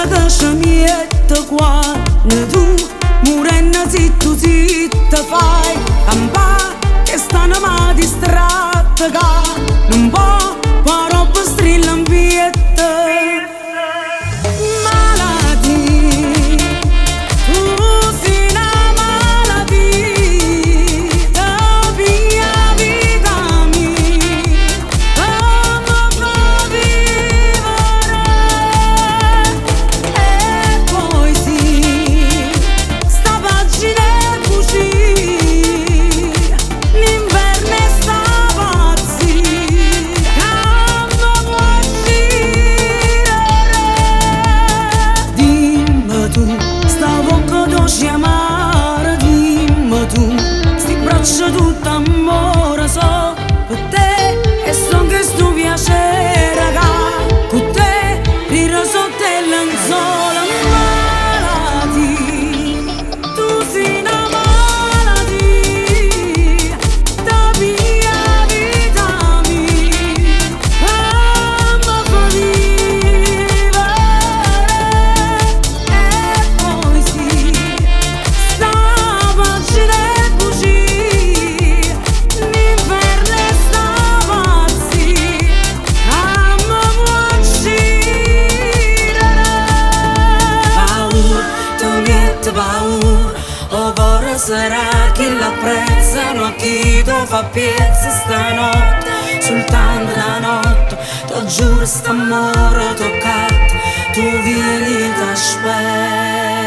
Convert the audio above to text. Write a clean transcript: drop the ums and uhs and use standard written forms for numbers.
che scemietta quando tu murenna zitto fai campà che stanno ma distratta che non può qua roba strilla in pietta. Tutto amore so per te e son che sto piacere raga con te riro sotto il lenzuola malati tu sei una malattia da mia vita mia ma fa vivere e poi sì sta pagina sarà che l'apprezzano a chi tu fa piezza stanotte, soltanto la notte, ti giuro st'amore toccato, tu vieni t'aspetta.